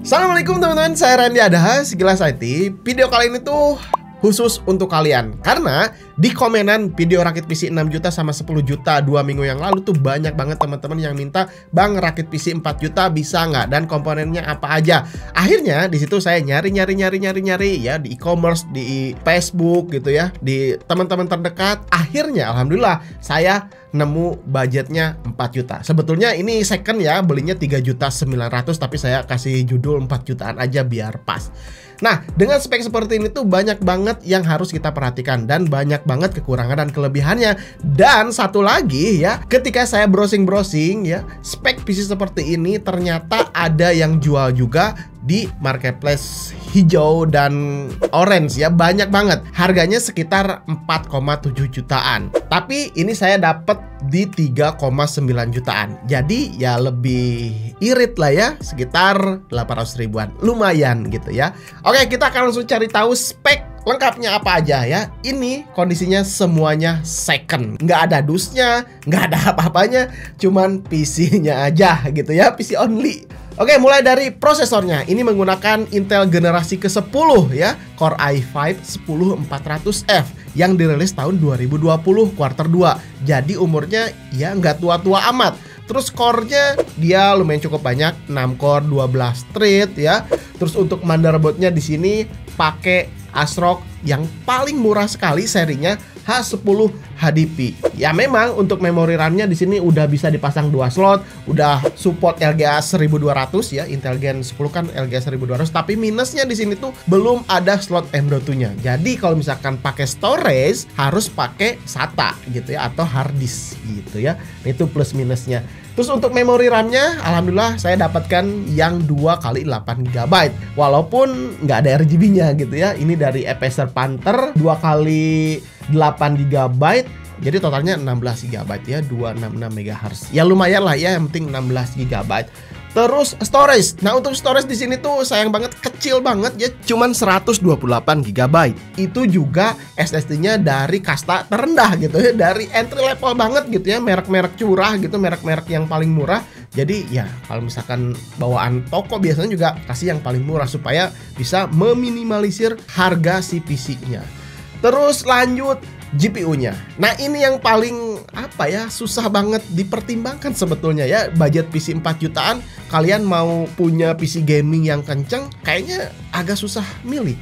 Assalamualaikum teman-teman, saya Randy Adaha, Sekilas IT. Video kali ini tuh khusus untuk kalian, karena di komenan video rakit PC 6 juta sama 10 juta 2 minggu yang lalu tuh banyak banget teman-teman yang minta, "Bang, rakit PC 4 juta bisa nggak? Dan komponennya apa aja?" Akhirnya di situ saya nyari ya di e-commerce, di Facebook gitu ya, di teman-teman terdekat. Akhirnya alhamdulillah saya nemu budgetnya 4 juta. Sebetulnya ini second ya, belinya 3.900.000, tapi saya kasih judul 4 jutaan aja biar pas. Nah, dengan spek seperti ini tuh banyak banget yang harus kita perhatikan dan banyak banget kekurangan dan kelebihannya. Dan satu lagi ya, ketika saya browsing ya, spek PC seperti ini ternyata ada yang jual juga di marketplace hijau dan orange ya, banyak banget. Harganya sekitar 4,7 jutaan. Tapi ini saya dapat di 3,9 jutaan. Jadi ya lebih irit lah ya, sekitar 800 ribuan. Lumayan gitu ya. Oke, kita akan langsung cari tahu spek lengkapnya apa aja ya. Ini kondisinya semuanya second, nggak ada dusnya, nggak ada apa-apanya, cuman PC-nya aja gitu ya, PC only. Oke, mulai dari prosesornya. Ini menggunakan Intel generasi ke-10 ya, Core i5 10400F yang dirilis tahun 2020 kuartal 2. Jadi umurnya ya nggak tua-tua amat. Terus core-nya dia lumayan cukup banyak, 6 core 12 thread ya. Terus untuk motherboard-nya di sini pakai ASRock yang paling murah sekali, serinya H10 HDP. Ya memang untuk memori RAM-nya di sini udah bisa dipasang 2 slot, udah support LGA 1200 ya, Intel Gen 10 kan LGA 1200, tapi minusnya di sini tuh belum ada slot M.2-nya. Jadi kalau misalkan pakai storage harus pakai SATA gitu ya, atau hard disk gitu ya. Itu plus minusnya. Terus untuk memori RAM-nya, alhamdulillah saya dapatkan yang 2x8 GB. Walaupun nggak ada RGB-nya gitu ya. Ini dari Acer Panther 2x8 GB. Jadi totalnya 16 GB ya, 266 MHz. Ya lumayan lah ya, yang penting 16 GB. Terus storage. Nah, untuk storage di sini tuh sayang banget, kecil banget ya, cuman 128 GB. Itu juga SSD-nya dari kasta terendah gitu ya, dari entry level banget gitu ya, merek-merek curah gitu, merek-merek yang paling murah. Jadi ya kalau misalkan bawaan toko biasanya juga kasih yang paling murah supaya bisa meminimalisir harga si PC-nya. Terus lanjut GPU-nya. Nah, ini yang paling apa ya, susah banget dipertimbangkan sebetulnya ya. Budget PC 4 jutaan, kalian mau punya PC gaming yang kenceng, kayaknya agak susah milih.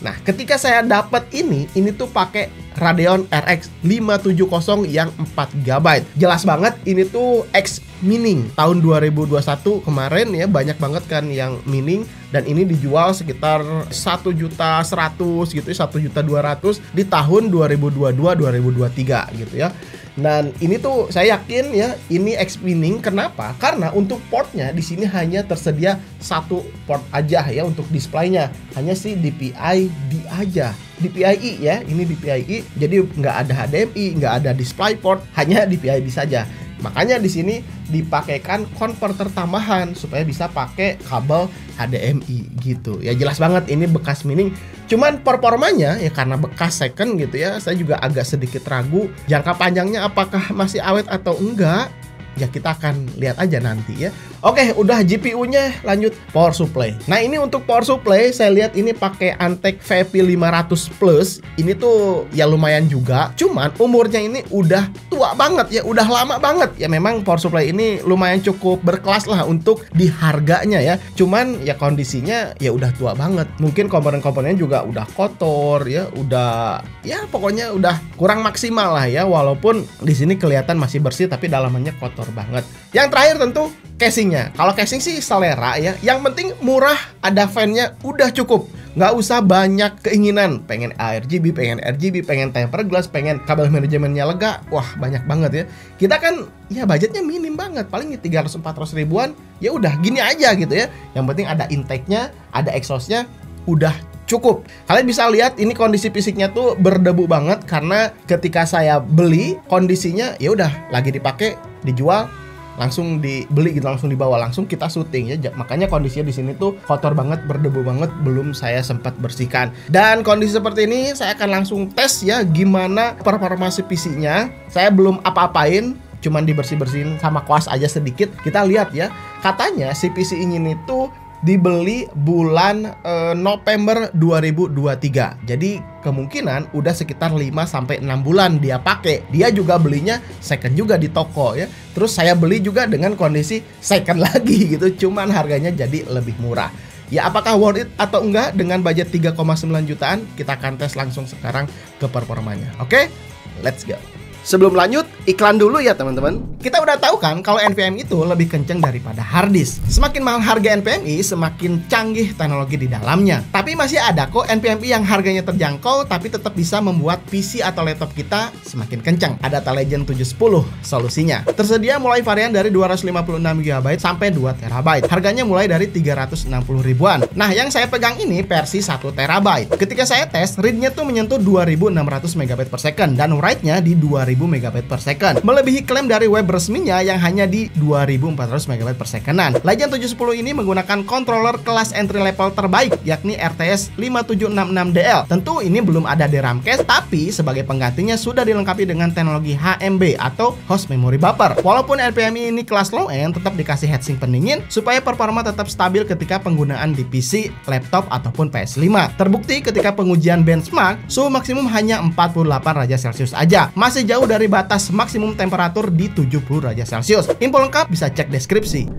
Nah, ketika saya dapat ini tuh pakai Radeon RX 570 yang 4 GB. Jelas banget ini tuh X Mining tahun 2021 kemarin ya, banyak banget kan yang mining, dan ini dijual sekitar 1.100.000 gitu ya, 1.200.000 di tahun 2022-2023 gitu ya. Dan ini tuh saya yakin ya, ini X Mining. Kenapa? Karena untuk portnya di sini hanya tersedia satu port aja ya untuk displaynya, hanya si DPI-D aja. DPI-I ya, ini DPI-I. Jadi nggak ada HDMI, nggak ada display port, hanya DPI-D saja. Makanya di sini dipakaikan konverter tambahan supaya bisa pakai kabel HDMI gitu. Ya jelas banget ini bekas mining. Cuman performanya ya karena bekas second gitu ya, saya juga agak sedikit ragu jangka panjangnya apakah masih awet atau enggak. Ya kita akan lihat aja nanti ya. Oke, udah GPU-nya, lanjut power supply. Nah, ini untuk power supply saya lihat ini pakai Antec VP500 Plus. Ini tuh ya lumayan juga. Cuman umurnya ini udah tua banget ya, udah lama banget. Ya memang power supply ini lumayan cukup berkelas lah untuk di harganya ya. Cuman ya kondisinya ya udah tua banget. Mungkin komponen-komponennya juga udah kotor ya, udah ya pokoknya udah kurang maksimal lah ya. Walaupun di sini kelihatan masih bersih tapi dalamannya kotor banget. Yang terakhir tentu casingnya. Kalau casing sih selera ya, yang penting murah, ada fan-nya, udah cukup. Nggak usah banyak keinginan, pengen ARGB, pengen RGB, pengen tempered glass, pengen kabel manajemennya lega. Wah, banyak banget ya. Kita kan ya budgetnya minim banget, paling 300-400 ribuan. Ya udah gini aja gitu ya. Yang penting ada intake-nya, ada exhaust-nya, udah cukup. Kalian bisa lihat ini kondisi fisiknya tuh berdebu banget, karena ketika saya beli kondisinya ya udah lagi dipakai, dijual, langsung dibeli gitu, langsung dibawa, langsung kita syuting ya. Makanya kondisinya di sini tuh kotor banget, berdebu banget, belum saya sempat bersihkan. Dan kondisi seperti ini saya akan langsung tes ya gimana performance PC-nya. Saya belum apa-apain, cuman dibersih-bersihin sama kuas aja sedikit. Kita lihat ya, katanya si PC ini tuh dibeli bulan November 2023. Jadi kemungkinan udah sekitar 5-6 bulan dia pakai. Dia juga belinya second juga di toko ya. Terus saya beli juga dengan kondisi second lagi gitu. Cuman harganya jadi lebih murah. Ya apakah worth it atau enggak dengan budget 3,9 jutaan? Kita akan tes langsung sekarang ke performanya. Oke, let's go. Sebelum lanjut, iklan dulu ya teman-teman. Kita udah tahu kan kalau NVMe itu lebih kenceng daripada hard disk. Semakin mahal harga NVMe, semakin canggih teknologi di dalamnya. Tapi masih ada kok NVMe yang harganya terjangkau tapi tetap bisa membuat PC atau laptop kita semakin kenceng. Ada Data Legend 710 solusinya. Tersedia mulai varian dari 256 GB sampai 2 TB. Harganya mulai dari 360 ribuan. Nah, yang saya pegang ini versi 1 TB. Ketika saya tes, read-nya tuh menyentuh 2600 MB per second dan write-nya di 2000 MB per second, melebihi klaim dari web resminya yang hanya di 2400 MB per secondan. Legend 710 ini menggunakan controller kelas entry level terbaik, yakni RTS 5766DL. Tentu ini belum ada DRAM cache, tapi sebagai penggantinya sudah dilengkapi dengan teknologi HMB atau Host Memory Buffer. Walaupun NVMe ini kelas low end, tetap dikasih heatsink pendingin supaya performa tetap stabil ketika penggunaan di PC, laptop ataupun PS5. Terbukti ketika pengujian benchmark, suhu maksimum hanya 48 derajat Celcius aja. Masih jauh dari batas maksimum temperatur di 70 derajat Celcius. Info lengkap bisa cek deskripsi.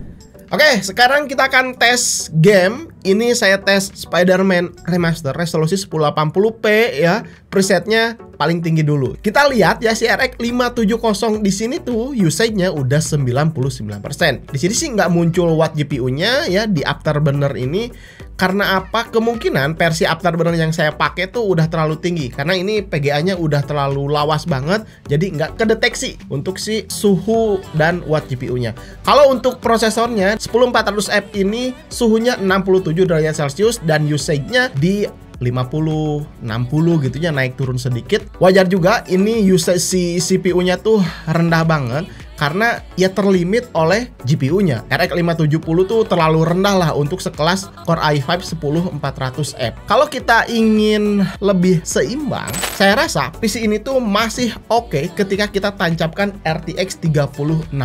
Oke, sekarang kita akan tes game. Ini saya tes Spider-Man Remaster resolusi 1080p ya. Presetnya paling tinggi dulu. Kita lihat ya, si RX 570 di sini tuh usage-nya udah 99%. Di sini sih nggak muncul watt GPU-nya ya di Afterburner ini. Karena apa? Kemungkinan versi Afterburner yang saya pakai tuh udah terlalu tinggi. Karena ini PGA-nya udah terlalu lawas banget, jadi nggak kedeteksi untuk si suhu dan watt GPU-nya. Kalau untuk prosesornya 10400F ini suhunya 67 derajat Celcius dan usage-nya di 50, 60 gitu ya, naik turun sedikit. Wajar juga ini usage si CPU-nya tuh rendah banget karena ya terlimit oleh GPU-nya. RX 570 tuh terlalu rendah lah untuk sekelas Core i5 10400F. Kalau kita ingin lebih seimbang, saya rasa PC ini tuh masih oke ketika kita tancapkan RTX 3060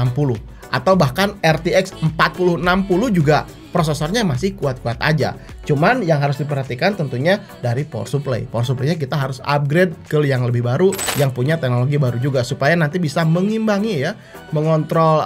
atau bahkan RTX 4060 juga prosesornya masih kuat-kuat aja. Cuman yang harus diperhatikan tentunya dari power supply. Power supply-nya kita harus upgrade ke yang lebih baru, yang punya teknologi baru juga, supaya nanti bisa mengimbangi ya, mengontrol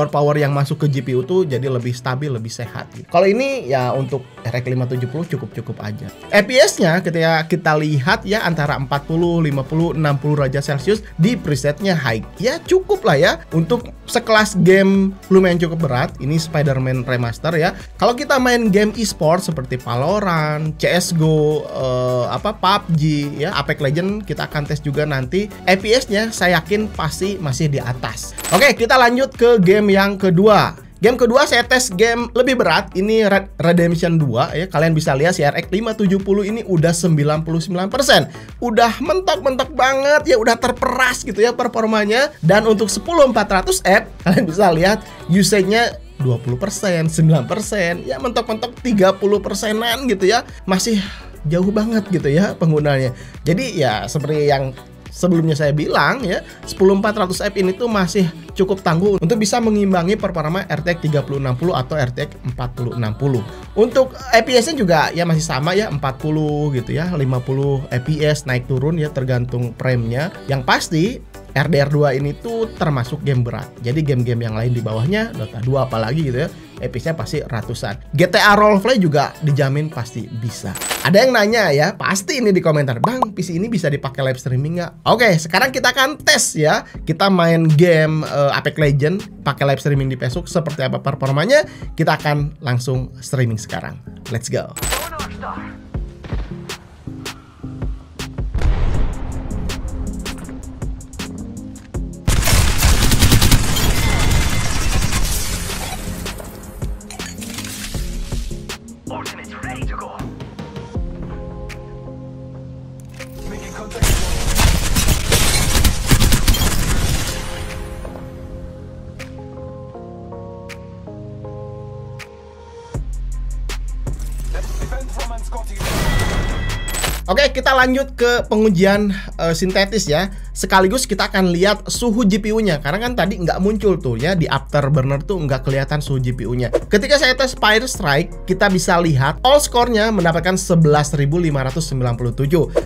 power yang masuk ke GPU tuh jadi lebih stabil, lebih sehat gitu. Kalau ini ya untuk RX 570 cukup-cukup aja. FPS-nya ketika kita lihat ya antara 40, 50, 60 derajat Celcius di presetnya high. Ya cukup lah ya untuk sekelas game lumayan cukup berat. Ini Spider-Man Remaster ya. Kalau kita main game e-sport seperti Valorant, CS:GO, PUBG ya, Apex Legends kita akan tes juga nanti. FPS-nya saya yakin pasti masih di atas. Oke, kita lanjut ke game yang kedua. Game kedua saya tes game lebih berat. Ini Red Redemption 2 ya. Kalian bisa lihat si RX 570 ini udah 99%. Udah mentok-mentok banget ya, udah terperas gitu ya performanya. Dan untuk 10400F kalian bisa lihat usage-nya 20%, 9%, ya mentok-mentok 30%-an gitu ya. Masih jauh banget gitu ya penggunanya. Jadi ya seperti yang sebelumnya saya bilang ya, 10400F ini tuh masih cukup tangguh untuk bisa mengimbangi performa RTX 3060 atau RTX 4060. Untuk FPS-nya juga ya masih sama ya, 40 gitu ya, 50 FPS naik turun ya tergantung frame-nya. Yang pasti RDR2 ini tuh termasuk game berat. Jadi game-game yang lain di bawahnya, Dota 2 apalagi gitu ya, FPS-nya pasti ratusan. GTA Roleplay juga dijamin pasti bisa. Ada yang nanya ya, pasti ini di komentar, Bang, PC ini bisa dipakai live streaming nggak? Oke, sekarang kita akan tes ya. Kita main game Apex Legends pakai live streaming di Facebook, seperti apa performanya. Kita akan langsung streaming sekarang. Let's go. Oke, kita lanjut ke pengujian sintetis ya. sekaligus kita akan lihat suhu GPU-nya. Karena kan tadi nggak muncul tuh ya, di Afterburner tuh nggak kelihatan suhu GPU-nya. Ketika saya tes Fire Strike, kita bisa lihat all score-nya mendapatkan 11.597.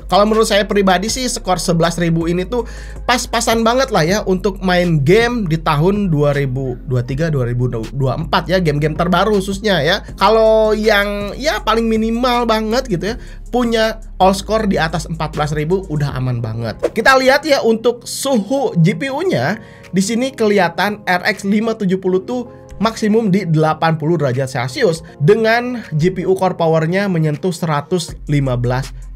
Kalau menurut saya pribadi sih, skor 11.000 ini tuh pas-pasan banget lah ya untuk main game di tahun 2023-2024 ya, game-game terbaru khususnya ya. Kalau yang ya paling minimal banget gitu ya, punya all score di atas 14.000 udah aman banget. Kita lihat ya untuk suhu GPU-nya, di sini kelihatan RX 570 tuh maksimum di 80 derajat Celcius dengan GPU core powernya menyentuh 115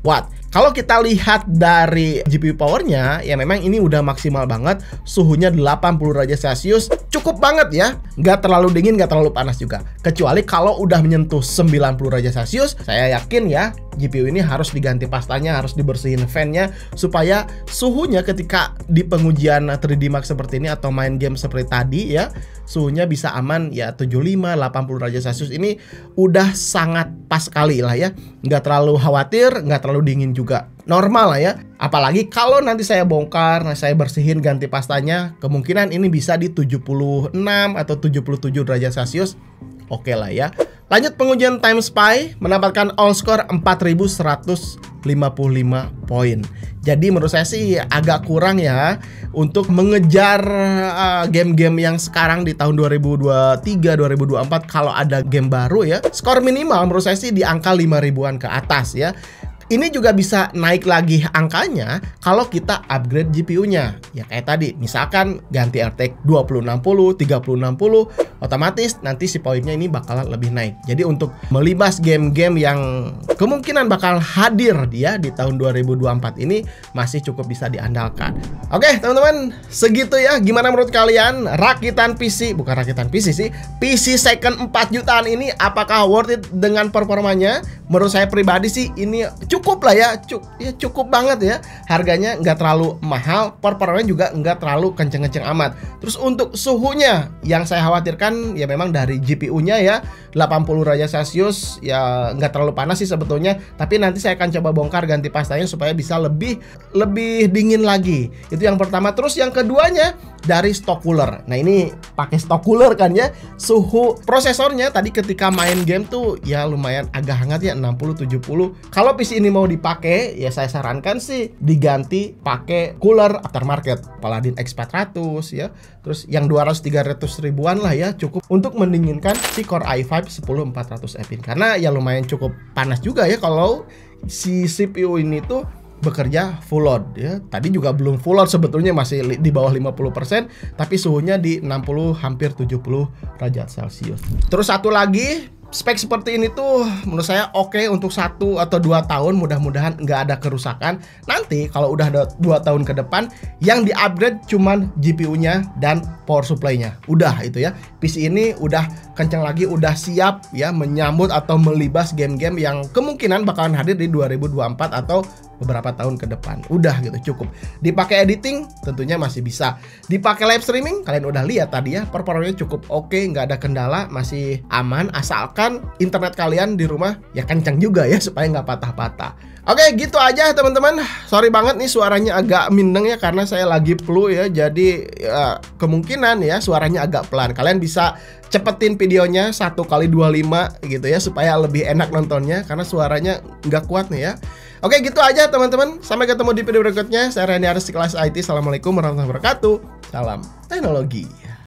watt. Kalau kita lihat dari GPU powernya, ya memang ini udah maksimal banget, suhunya 80 derajat Celcius, cukup banget ya, nggak terlalu dingin, nggak terlalu panas juga. Kecuali kalau udah menyentuh 90 derajat Celcius, saya yakin ya GPU ini harus diganti pastanya, harus dibersihin fan-nya, supaya suhunya ketika di pengujian 3D Max seperti ini atau main game seperti tadi ya, suhunya bisa aman ya 75-80 derajat Celcius. Ini udah sangat pas sekali lah ya, nggak terlalu khawatir, nggak terlalu dingin juga, normal lah ya. Apalagi kalau nanti saya bongkar, saya bersihin, ganti pastanya, kemungkinan ini bisa di 76 atau 77 derajat Celcius. Oke lah ya. Lanjut pengujian Time Spy, mendapatkan all score 4155 poin. Jadi menurut saya sih agak kurang ya untuk mengejar game-game yang sekarang di tahun 2023-2024. Kalau ada game baru ya, skor minimal menurut saya sih di angka 5.000-an ke atas ya. Ini juga bisa naik lagi angkanya kalau kita upgrade GPU-nya. Ya kayak tadi, misalkan ganti RTX 2060, 3060, otomatis nanti si poinnya ini bakalan lebih naik. Jadi untuk melibas game-game yang kemungkinan bakal hadir dia di tahun 2024 ini masih cukup bisa diandalkan. Oke teman-teman, segitu ya. Gimana menurut kalian rakitan PC, bukan rakitan PC sih, PC second 4 jutaan ini apakah worth it dengan performanya? Menurut saya pribadi sih ini cukup lah ya, cukup banget ya. Harganya nggak terlalu mahal, performanya juga nggak terlalu kenceng-kenceng amat. Terus untuk suhunya yang saya khawatirkan ya memang dari GPU-nya ya, 80 derajat Celcius ya nggak terlalu panas sih sebetulnya. Tapi nanti saya akan coba bongkar, ganti pastanya supaya bisa lebih dingin lagi. Itu yang pertama. Terus yang keduanya dari stock cooler. Nah ini pakai stock cooler kan ya, suhu prosesornya tadi ketika main game tuh ya lumayan agak hangat ya, 60-70. Kalau PC ini mau dipakai ya saya sarankan sih diganti pakai cooler aftermarket Paladin X400 ya. Terus yang 200-300 ribuan lah ya, cukup untuk mendinginkan si Core i5 10400F ini. Karena ya lumayan cukup panas juga ya kalau si CPU ini tuh bekerja full load ya. Tadi juga belum full load sebetulnya, masih di bawah 50%, tapi suhunya di 60 hampir 70 derajat Celcius. Terus satu lagi, spek seperti ini tuh menurut saya oke untuk 1 atau 2 tahun, mudah-mudahan nggak ada kerusakan. Nanti kalau udah ada 2 tahun ke depan, yang di-upgrade cuman GPU-nya dan power supply-nya. Udah itu ya. PC ini udah kencang lagi, udah siap ya menyambut atau melibas game-game yang kemungkinan bakalan hadir di 2024 atau beberapa tahun ke depan. Udah gitu, cukup. Dipakai editing tentunya masih bisa. Dipakai live streaming, kalian udah lihat tadi ya, performanya cukup oke, nggak ada kendala, masih aman, asalkan internet kalian di rumah ya kencang juga ya, supaya nggak patah-patah. Oke, gitu aja teman-teman. Sorry banget nih suaranya agak mindeng ya, karena saya lagi flu ya, jadi ya, kemungkinan ya suaranya agak pelan. Kalian bisa cepetin videonya 1x25 gitu ya, supaya lebih enak nontonnya, karena suaranya nggak kuat nih ya. Oke, gitu aja teman-teman. Sampai ketemu di video berikutnya. Saya Randy Aris di kelas IT. Assalamualaikum warahmatullahi wabarakatuh. Salam teknologi.